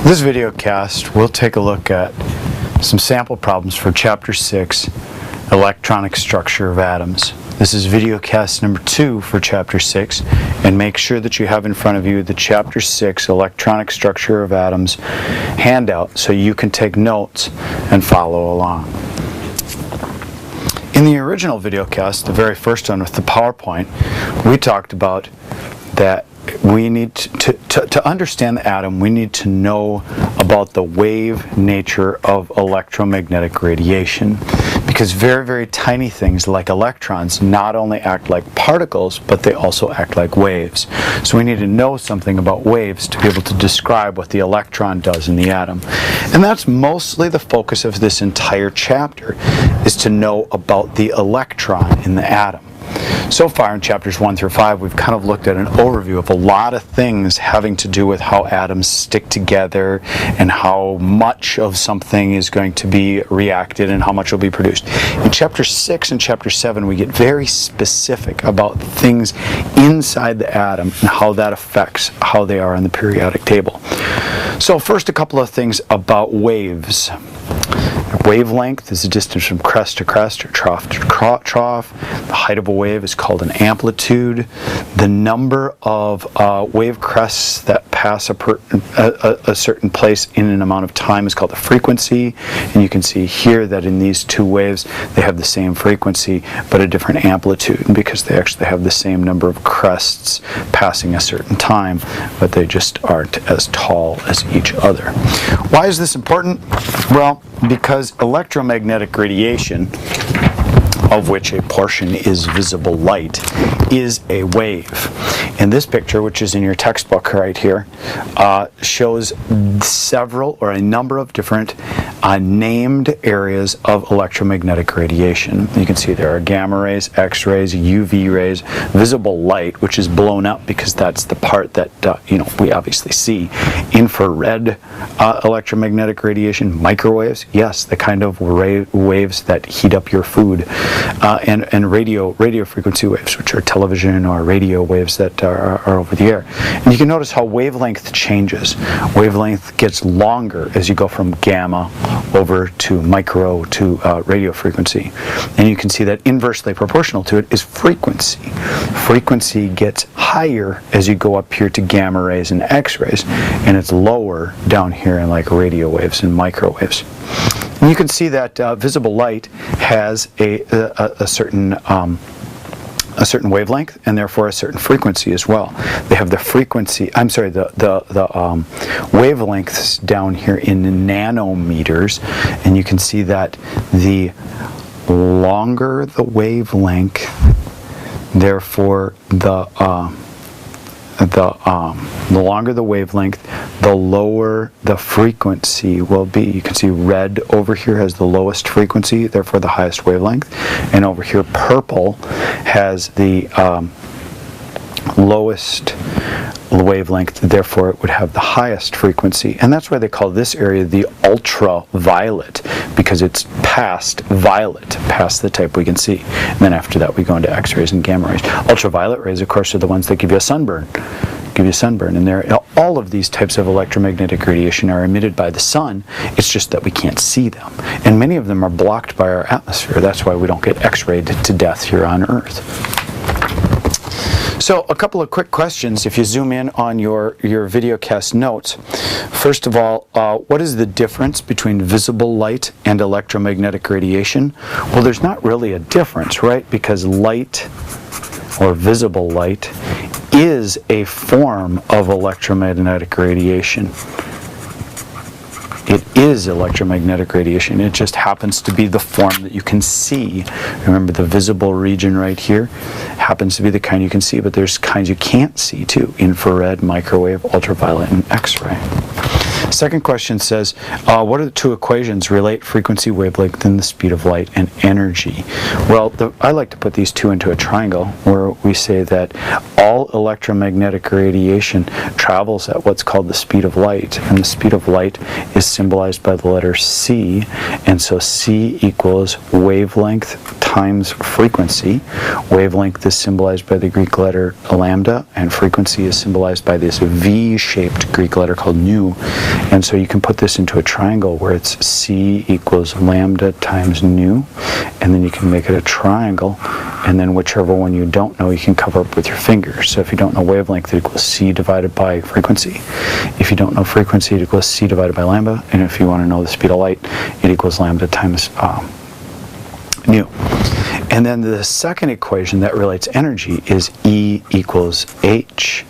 This video cast, we'll take a look at some sample problems for Chapter 6, Electronic Structure of Atoms. This is video cast number 2 for Chapter 6, and make sure that you have in front of you the Chapter 6, Electronic Structure of Atoms handout so you can take notes and follow along. In the original video cast, the very first one with the PowerPoint, we talked about that we need to understand the atom, we need to know about the wave nature of electromagnetic radiation, because very, very tiny things like electrons not only act like particles, but they also act like waves. So we need to know something about waves to be able to describe what the electron does in the atom. And that's mostly the focus of this entire chapter, is to know about the electron in the atom. So far in chapters 1 through 5, we've kind of looked at an overview of a lot of things having to do with how atoms stick together and how much of something is going to be reacted and how much will be produced. In chapter 6 and chapter 7, we get very specific about things inside the atom and how that affects how they are on the periodic table. So first, a couple of things about waves. Wavelength is the distance from crest to crest, or trough to trough. The height of a wave is called an amplitude. The number of wave crests that pass a certain place in an amount of time is called the frequency. And you can see here that in these two waves, they have the same frequency, but a different amplitude, because they actually have the same number of crests passing a certain time, but they just aren't as tall as each other. Why is this important? Well, because electromagnetic radiation, of which a portion is visible light, is a wave. And this picture, which is in your textbook right here, shows several or a number of different named areas of electromagnetic radiation. You can see there are gamma rays, X-rays, UV rays, visible light, which is blown up because that's the part that we obviously see. Infrared electromagnetic radiation, microwaves, yes, the kind of waves that heat up your food, and radio frequency waves, which are television or radio waves that are over the air. And you can notice how wavelength changes. Wavelength gets longer as you go from gamma over to micro to radio frequency. And you can see that inversely proportional to it is frequency. Frequency gets higher as you go up here to gamma rays and X-rays, and it's lower down here in like radio waves and microwaves. And you can see that visible light has a certain wavelength and therefore a certain frequency as well. They have the frequency, the wavelengths down here in nanometers, and you can see that the longer the wavelength, therefore the longer the wavelength, the lower the frequency will be. You can see red over here has the lowest frequency, therefore the highest wavelength, and over here purple has the lowest wavelength, therefore it would have the highest frequency. And that's why they call this area the ultraviolet, because it's past violet, past the type we can see. And then after that we go into X-rays and gamma rays. Ultraviolet rays, of course, are the ones that give you a sunburn. And all of these types of electromagnetic radiation are emitted by the sun. It's just that we can't see them. And many of them are blocked by our atmosphere. That's why we don't get X-rayed to death here on Earth. So a couple of quick questions if you zoom in on your videocast notes. First of all, what is the difference between visible light and electromagnetic radiation? Well, there's not really a difference, right? Because light, or visible light, is a form of electromagnetic radiation. It is electromagnetic radiation. It just happens to be the form that you can see. Remember, the visible region right here happens to be the kind you can see, but there's kinds you can't see too: infrared, microwave, ultraviolet, and X-ray. Second question says, what are the two equations relate frequency, wavelength, and the speed of light and energy? Well, I like to put these two into a triangle, where we say that all electromagnetic radiation travels at what's called the speed of light, and the speed of light is symbolized by the letter c, and so c equals wavelength times frequency. Wavelength is symbolized by the Greek letter lambda, and frequency is symbolized by this V-shaped Greek letter called nu. And so you can put this into a triangle where it's C equals lambda times nu, and then you can make it a triangle, and then whichever one you don't know you can cover up with your fingers. So if you don't know wavelength, it equals C divided by frequency. If you don't know frequency, it equals C divided by lambda, and if you want to know the speed of light, it equals lambda times nu. And then the second equation that relates energy is E equals H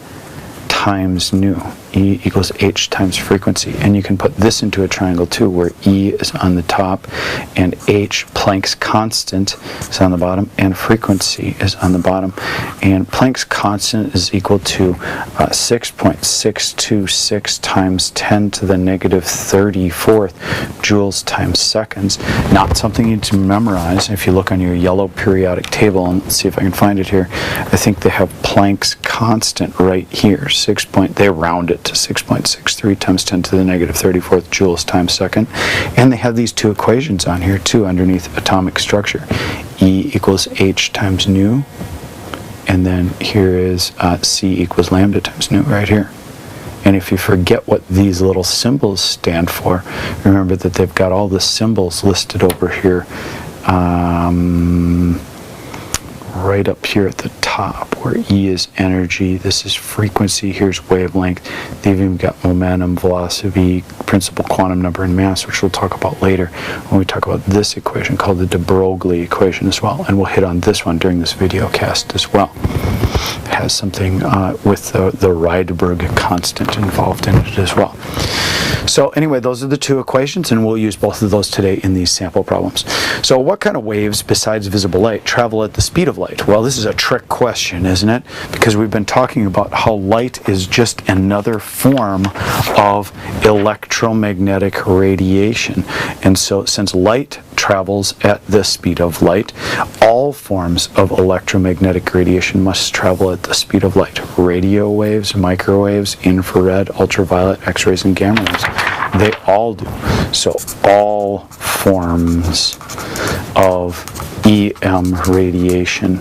times nu. E equals H times frequency. And you can put this into a triangle too, where E is on the top and H, Planck's constant, is on the bottom, and frequency is on the bottom. And Planck's constant is equal to 6.626 times 10 to the negative 34th joules times seconds. Not something you need to memorize. If you look on your yellow periodic table, and let's see if I can find it here, I think they have Planck's constant right here. They round it to 6.63 times 10 to the negative 34th joules times second. And they have these two equations on here too underneath atomic structure. E equals H times nu, and then here is C equals lambda times nu right here. And if you forget what these little symbols stand for, remember that they've got all the symbols listed over here, right up here at the top, where E is energy, this is frequency, here's wavelength. They've even got momentum, velocity, principal quantum number, and mass, which we'll talk about later when we talk about this equation called the de Broglie equation as well. And we'll hit on this one during this video cast as well. It has something with the Rydberg constant involved in it as well. So anyway, those are the two equations, and we'll use both of those today in these sample problems. So what kind of waves besides visible light travel at the speed of light? Well, this is a trick question, isn't it? Because we've been talking about how light is just another form of electromagnetic radiation. And so since light travels at the speed of light, all forms of electromagnetic radiation must travel at the speed of light. Radio waves, microwaves, infrared, ultraviolet, X-rays, and gamma waves. They all do. So all forms of EM radiation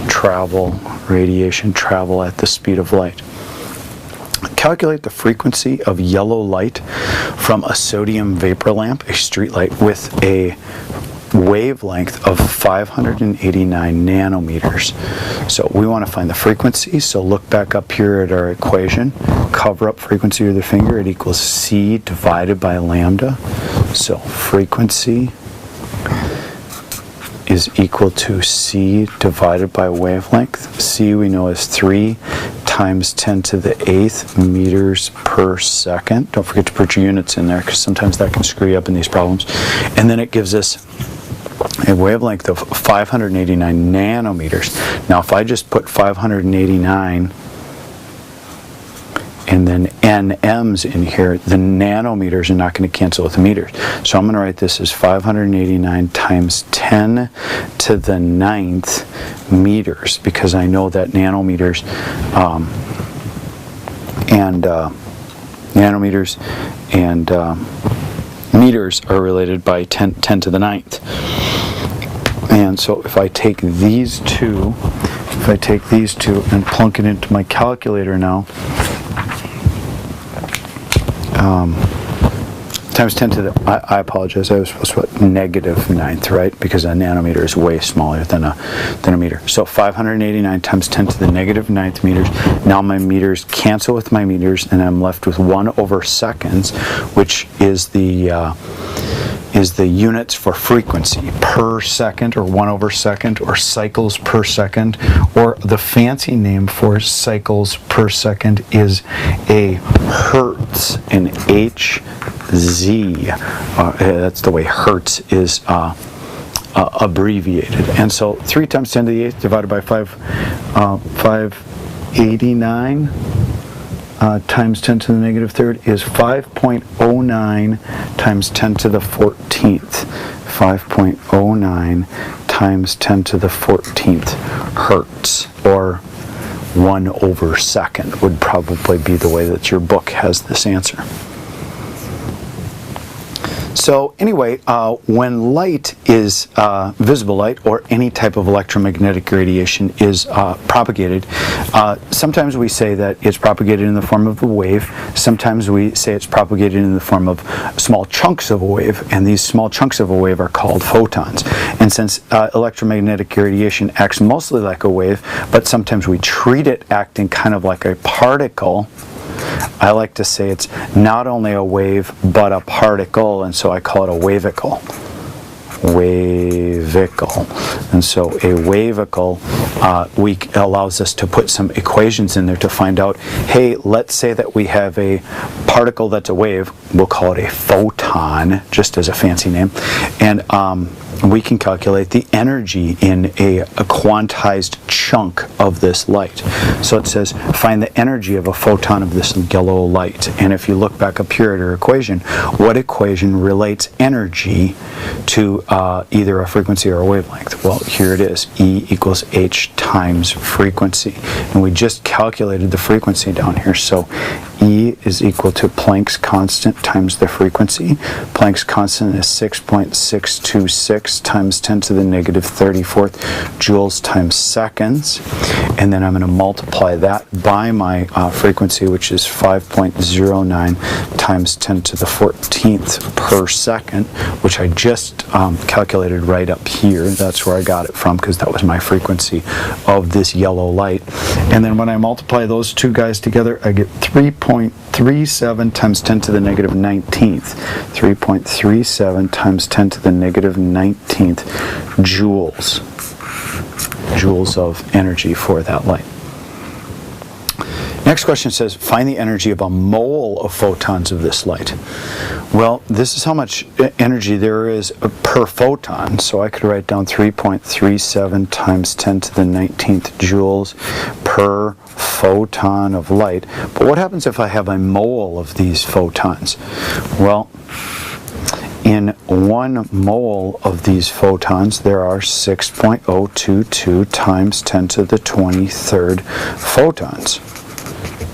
travel at the speed of light. Calculate the frequency of yellow light from a sodium vapor lamp, a street light, with a wavelength of 589 nanometers. So we want to find the frequency, so look back up here at our equation, cover up frequency with your finger, it equals C divided by lambda. So frequency is equal to C divided by wavelength. C we know is 3 times 10 to the 8th meters per second. Don't forget to put your units in there, because sometimes that can screw you up in these problems. And then it gives us a wavelength of 589 nanometers. Now if I just put 589 and then nms in here, the nanometers are not going to cancel with the meters. So I'm going to write this as 589 times 10 to the 9th meters, because I know that nanometers and meters are related by 10 to the 9th. And so if I take these two, and plunk it into my calculator now, times 10 to the, I apologize, I was supposed to put negative 9th, right? Because a nanometer is way smaller than a meter. So 589 times 10 to the negative 9th meters. Now my meters cancel with my meters, and I'm left with 1 over seconds, which is the units for frequency, per second, or 1 over second, or cycles per second, or the fancy name for cycles per second is a hertz, an Hz. That's the way hertz is abbreviated. And so 3 times 10 to the 8th divided by 589 times 10 to the negative 3rd is 5.09 times 10 to the 14th. 5.09 times 10 to the 14th hertz, or 1 over second would probably be the way that your book has this answer. So anyway, when light is visible light or any type of electromagnetic radiation is propagated, sometimes we say that it's propagated in the form of a wave. Sometimes we say it's propagated in the form of small chunks of a wave, and these small chunks of a wave are called photons. And since electromagnetic radiation acts mostly like a wave, but sometimes we treat it acting kind of like a particle, I like to say it's not only a wave but a particle, and so I call it a wavicle. Wavicle. And so a wavicle allows us to put some equations in there to find out, hey, let's say that we have a particle that's a wave, we'll call it a photon, just as a fancy name, and we can calculate the energy in a quantized chunk of this light. So it says find the energy of a photon of this yellow light. And if you look back up here at our equation, what equation relates energy to either a frequency or a wavelength? Well, here it is. E equals h times frequency. And we just calculated the frequency down here. So E is equal to Planck's constant times the frequency. Planck's constant is 6.626 times 10 to the negative 34th joules times seconds. And then I'm going to multiply that by my frequency, which is 5.09 times 10 to the 14th per second, which I just calculated right up here. That's where I got it from, because that was my frequency of this yellow light. And then when I multiply those two guys together, I get 3.37 times 10 to the negative 19th. 3.37 times 10 to the negative 19th joules. Joules of energy for that light. Next question says, find the energy of a mole of photons of this light. Well, this is how much energy there is per photon. So I could write down 3.37 times 10 to the 19th joules per photon of light. But what happens if I have a mole of these photons? Well, in 1 mole of these photons, there are 6.022 times 10 to the 23rd photons.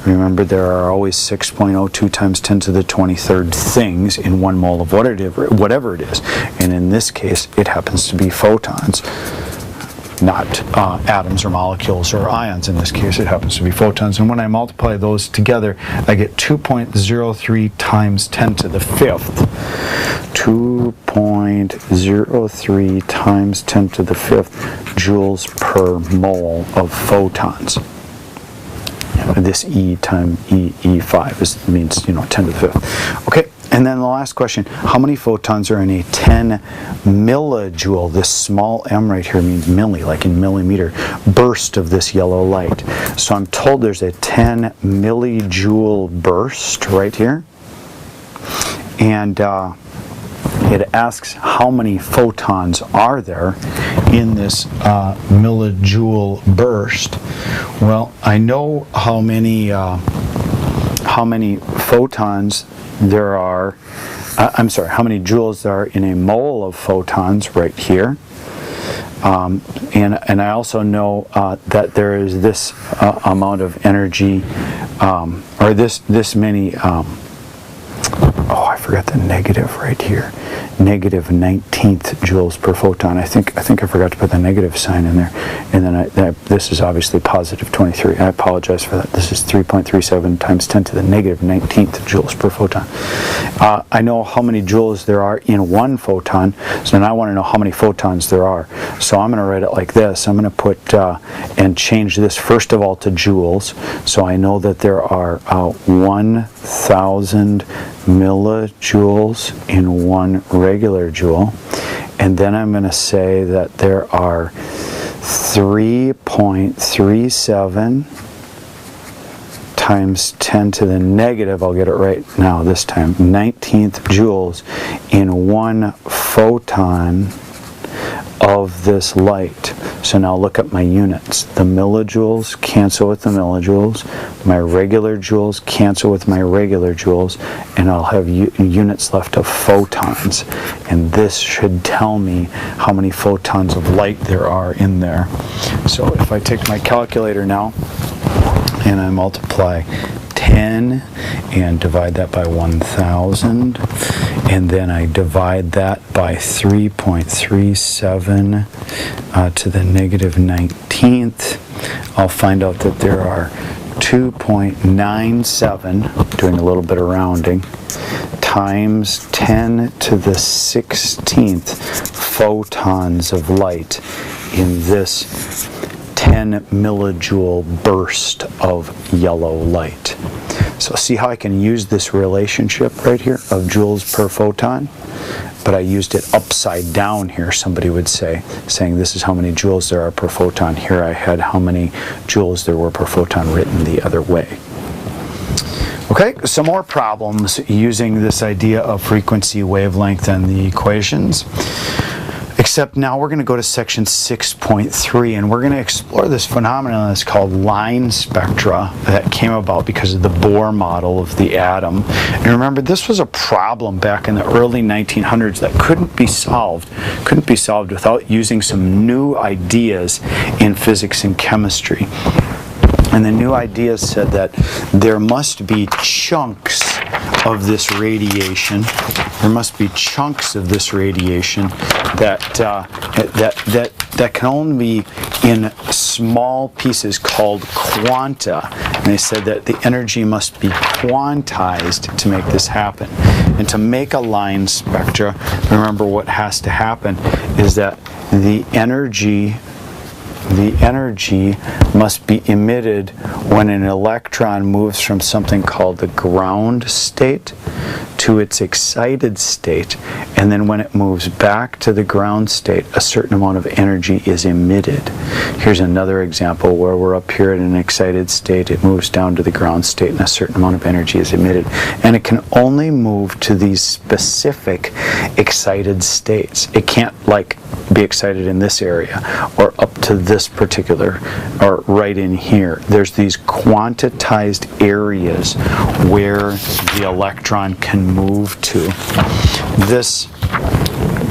Remember, there are always 6.02 times 10 to the 23rd things in 1 mole of whatever it is. And in this case, it happens to be photons, not atoms or molecules or ions. In this case, it happens to be photons. And when I multiply those together, I get 2.03 times 10 to the 5th. 2.03 times 10 to the 5th joules per mole of photons. This E times E5 means, 10 to the 5th. Okay, and then the last question, how many photons are in a 10 millijoule, this small m right here means milli, like in millimeter, burst of this yellow light? So I'm told there's a 10 millijoule burst right here. And it asks how many photons are there in this millijoule burst. Well, I know how many photons there are. I'm sorry, how many joules there are in a mole of photons right here. And I also know that there is this amount of energy, or this many. I forgot the negative right here. Negative 19th joules per photon. I think I forgot to put the negative sign in there. And then this is obviously positive 23. I apologize for that. This is 3.37 times 10 to the negative 19th joules per photon. I know how many joules there are in 1 photon, so now I want to know how many photons there are. So I'm going to write it like this. I'm going to put and change this first of all to joules. So I know that there are 1,000 millijoules in 1 regular joule, and then I'm going to say that there are 3.37 times 10 to the negative, I'll get it right now this time, 19th joules in 1 photon of this light. So now look at my units. The millijoules cancel with the millijoules. My regular joules cancel with my regular joules. And I'll have units left of photons. And this should tell me how many photons of light there are in there. So if I take my calculator now and I multiply 10 and divide that by 1,000, and then I divide that by 3.37 to the negative 19th, I'll find out that there are 2.97, doing a little bit of rounding, times 10 to the 16th photons of light in this 10 millijoule burst of yellow light. So see how I can use this relationship right here of joules per photon? But I used it upside down here, somebody would say, saying this is how many joules there are per photon. Here I had how many joules there were per photon written the other way. Okay, some more problems using this idea of frequency, wavelength, and the equations. Except now we're going to go to section 6.3, and we're going to explore this phenomenon that's called line spectra that came about because of the Bohr model of the atom. And remember, this was a problem back in the early 1900s that couldn't be solved without using some new ideas in physics and chemistry. And the new ideas said that there must be chunks of this radiation. There must be chunks of this radiation that can only be in small pieces called quanta. And they said that the energy must be quantized to make this happen. And to make a line spectra, remember what has to happen is that the energy must be emitted when an electron moves from something called the ground state to its excited state, and then when it moves back to the ground state, a certain amount of energy is emitted. Here's another example where we're up here in an excited state, it moves down to the ground state, and a certain amount of energy is emitted. And it can only move to these specific excited states. It can't, like, be excited in this area or up to this particular or right in here. There's these quantized areas where the electron can move to. This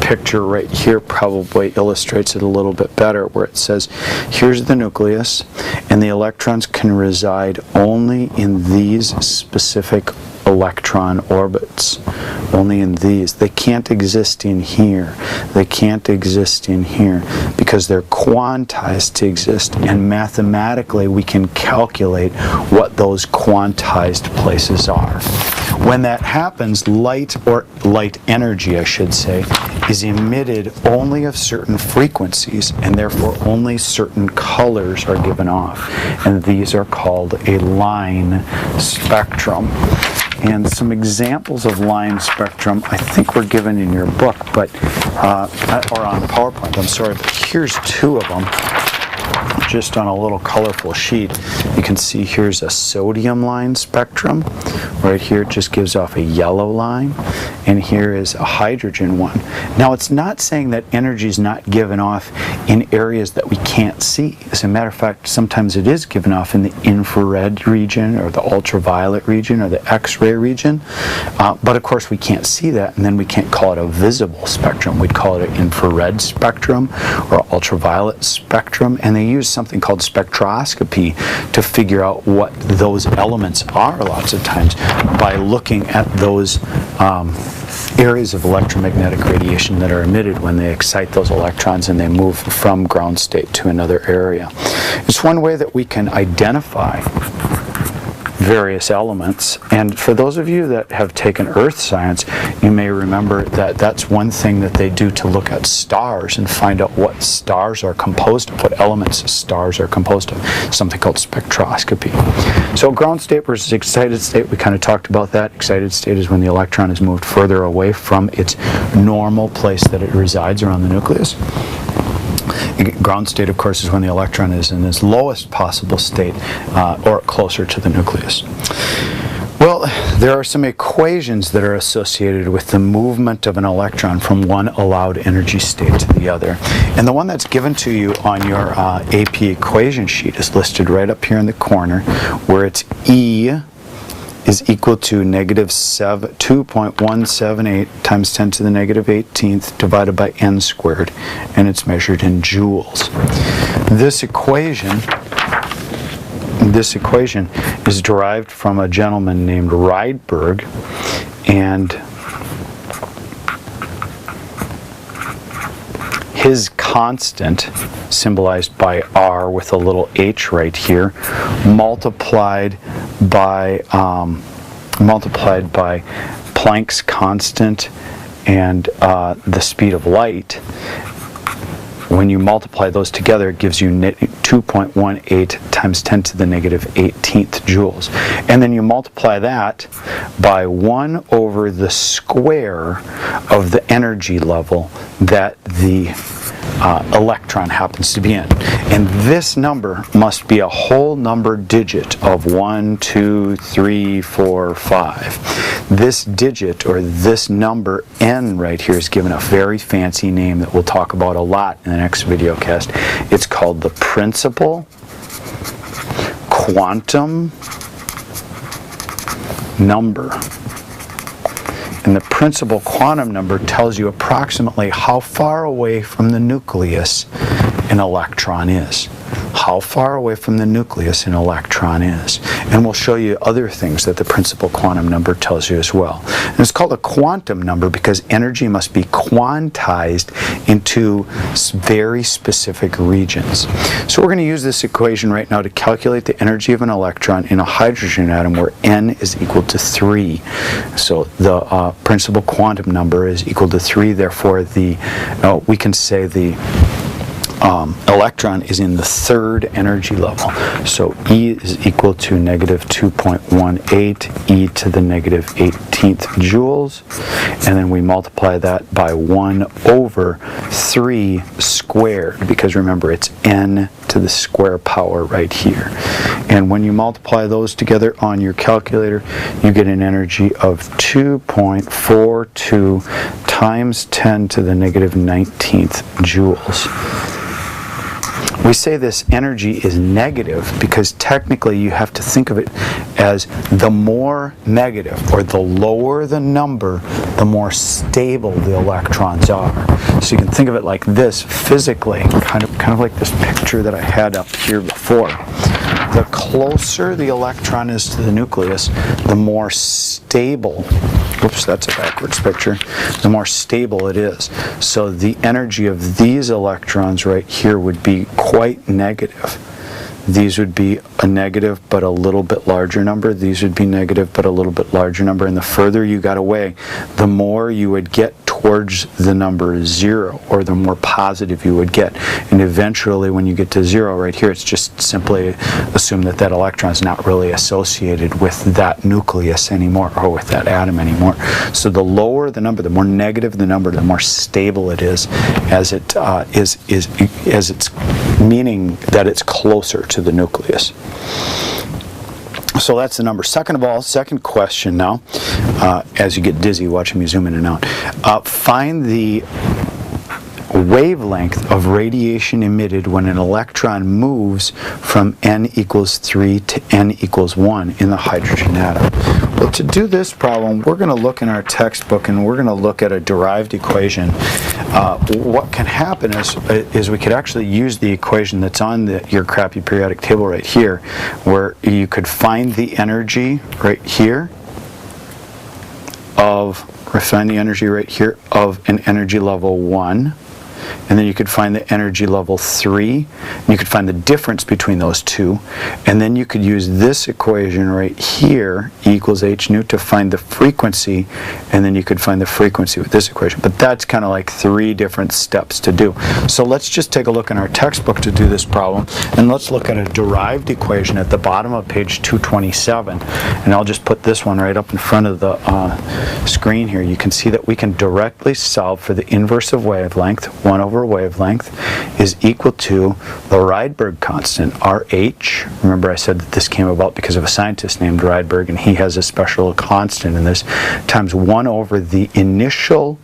picture right here probably illustrates it a little bit better, where it says here's the nucleus and the electrons can reside only in these specific electron orbits, only in these. They can't exist in here. They can't exist in here because they're quantized to exist, and mathematically we can calculate what those quantized places are. When that happens, light, or light energy I should say, is emitted only of certain frequencies, and therefore only certain colors are given off, and these are called a line spectrum. And some examples of line spectrum I think were given in your book, but or on PowerPoint, I'm sorry, but here's two of them just on a little colorful sheet. You can see here's a sodium line spectrum. Right here it just gives off a yellow line, and here is a hydrogen one. Now it's not saying that energy is not given off in areas that we can't see. As a matter of fact, sometimes it is given off in the infrared region or the ultraviolet region or the X-ray region, but of course we can't see that, and then we can't call it a visible spectrum. We'd call it an infrared spectrum or ultraviolet spectrum, and they use something called spectroscopy to figure out what those elements are lots of times by looking at those areas of electromagnetic radiation that are emitted when they excite those electrons and they move from ground state to another area. It's one way that we can identify various elements, and for those of you that have taken earth science, you may remember that that's one thing that they do to look at stars and find out what stars are composed of, what elements stars are composed of, something called spectroscopy. So ground state versus excited state, we kind of talked about that. Excited state is when the electron is moved further away from its normal place that it resides around the nucleus. Ground state, of course, is when the electron is in its lowest possible state or closer to the nucleus. Well, there are some equations that are associated with the movement of an electron from one allowed energy state to the other. And the one that's given to you on your AP equation sheet is listed right up here in the corner, where it's E is equal to negative 2.178 times 10 to the negative 18th divided by n squared, and it's measured in joules. This equation this equation is derived from a gentleman named Rydberg, and his constant, symbolized by R with a little h right here, multiplied by Planck's constant and the speed of light. When you multiply those together, it gives you 2.18 times 10 to the negative 18th joules. And then you multiply that by 1 over the square of the energy level that the electron happens to be in. And this number must be a whole number digit of 1, 2, 3, 4, 5. This digit, or this number n right here, is given a very fancy name that we'll talk about a lot in the next video cast. It's called the principal quantum number. And the principal quantum number tells you approximately how far away from the nucleus an electron is. How far away from the nucleus an electron is. And we'll show you other things that the principal quantum number tells you as well. And it's called a quantum number because energy must be quantized into very specific regions. So we're going to use this equation right now to calculate the energy of an electron in a hydrogen atom where n is equal to 3. So the principal quantum number is equal to 3, therefore we can say the electron is in the third energy level. So E is equal to negative 2.18 e to the negative 18th joules, and then we multiply that by 1 over 3 squared, because remember it's n to the square power right here. And when you multiply those together on your calculator, you get an energy of 2.42 times 10 to the negative 19th joules. We say this energy is negative because technically you have to think of it as the more negative, or the lower the number, the more stable the electrons are. So you can think of it like this physically, kind of like this picture that I had up here before. The closer the electron is to the nucleus, the more stable, whoops, that's a backwards picture, the more stable it is. So the energy of these electrons right here would be quite negative. These would be a negative but a little bit larger number. These would be negative but a little bit larger number. And the further you got away, the more you would get towards the number 0, or the more positive you would get. And eventually when you get to 0 right here, it's just simply assume that that electron is not really associated with that nucleus anymore, or with that atom anymore. So the lower the number, the more negative the number, the more stable it is, as it's meaning that it's closer to the nucleus. So that's the number. Second of all, second question now, as you get dizzy watching me zoom in and out, find the wavelength of radiation emitted when an electron moves from n equals 3 to n equals 1 in the hydrogen atom. Well, to do this problem, we're going to look in our textbook and we're going to look at a derived equation. What can happen is we could actually use the equation that's on your crappy periodic table right here, where you could find the energy right here of an energy level 1. And then you could find the energy level 3, and you could find the difference between those two, and then you could use this equation right here, E equals h nu, to find the frequency, and then you could find the frequency with this equation. But that's kind of like 3 different steps to do. So let's just take a look in our textbook to do this problem, and let's look at a derived equation at the bottom of page 227, and I'll just put this one right up in front of the screen here. You can see that we can directly solve for the inverse of wavelength. 1 over wavelength is equal to the Rydberg constant, RH. Remember I said that this came about because of a scientist named Rydberg, and he has a special constant in this, times 1 over the initial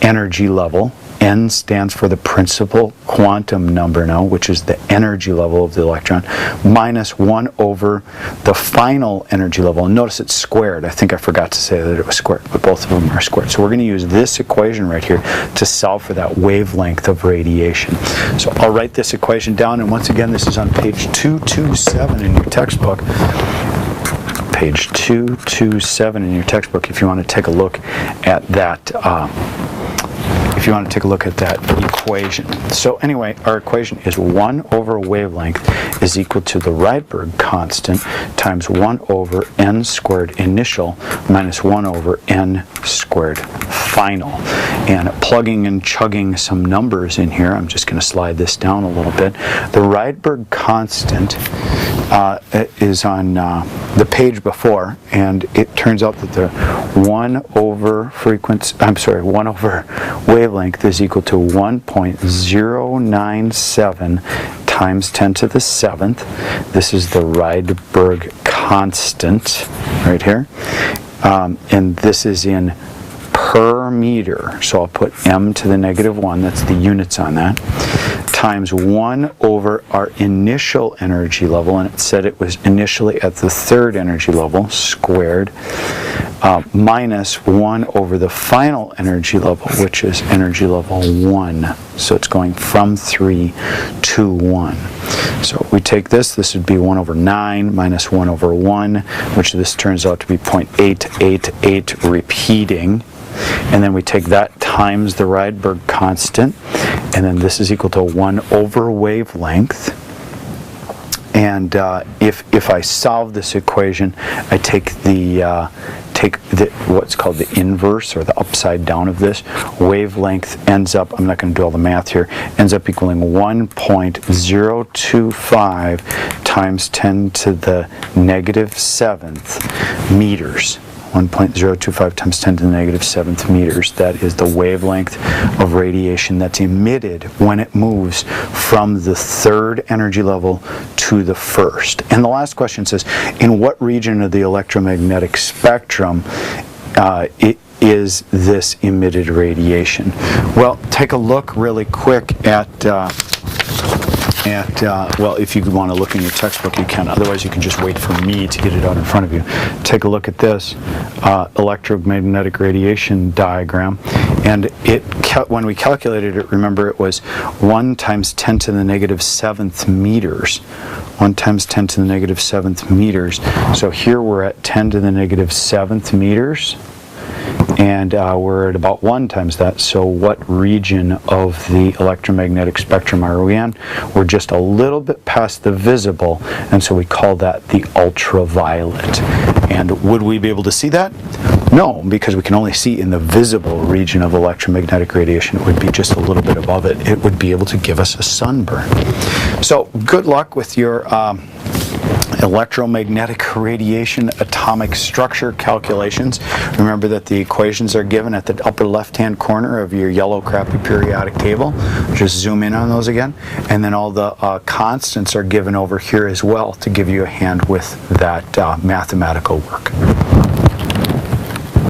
energy level, N stands for the principal quantum number now, which is the energy level of the electron, minus 1 over the final energy level. And notice it's squared. I think I forgot to say that it was squared, but both of them are squared. So we're going to use this equation right here to solve for that wavelength of radiation. So I'll write this equation down, and once again, this is on page 227 in your textbook. Page 227 in your textbook if you want to take a look at that equation. So anyway, our equation is 1 over wavelength is equal to the Rydberg constant times 1 over n squared initial minus 1 over n squared final. And plugging and chugging some numbers in here, I'm just going to slide this down a little bit. The Rydberg constant is on the page before, and it turns out that the 1 over wavelength is equal to 1.097 times 10 to the 7th. This is the Rydberg constant right here, and this is in per meter, so I'll put m to the -1, that's the units on that, times 1 over our initial energy level, and it said it was initially at the third energy level, squared, minus 1 over the final energy level, which is energy level 1. So it's going from 3 to 1. So we take this would be 1 over 9 minus 1 over 1, which this turns out to be 0.888 repeating. And then we take that times the Rydberg constant, and then this is equal to 1 over wavelength. And if I solve this equation, I take what's called the inverse or the upside down of this. Wavelength ends up, I'm not going to do all the math here, ends up equaling 1.025 times 10 to the -7th meters. 1.025 times 10 to the -7th meters. That is the wavelength of radiation that's emitted when it moves from the third energy level to the first. And the last question says, in what region of the electromagnetic spectrum is this emitted radiation? Well, take a look really quick at well, if you want to look in your textbook, you can. Otherwise, you can just wait for me to get it out in front of you. Take a look at this electromagnetic radiation diagram. And when we calculated it, remember it was 1 times 10 to the -7th meters. 1 times 10 to the -7th meters. So here we're at 10 to the -7th meters. And we're at about 1 times that. So what region of the electromagnetic spectrum are we in? We're just a little bit past the visible, and so we call that the ultraviolet. And would we be able to see that? No, because we can only see in the visible region of electromagnetic radiation. It would be just a little bit above it. It would be able to give us a sunburn. So good luck with your electromagnetic radiation atomic structure calculations. Remember that the equations are given at the upper left-hand corner of your yellow crappy periodic table. Just zoom in on those again. And then all the constants are given over here as well to give you a hand with that mathematical work.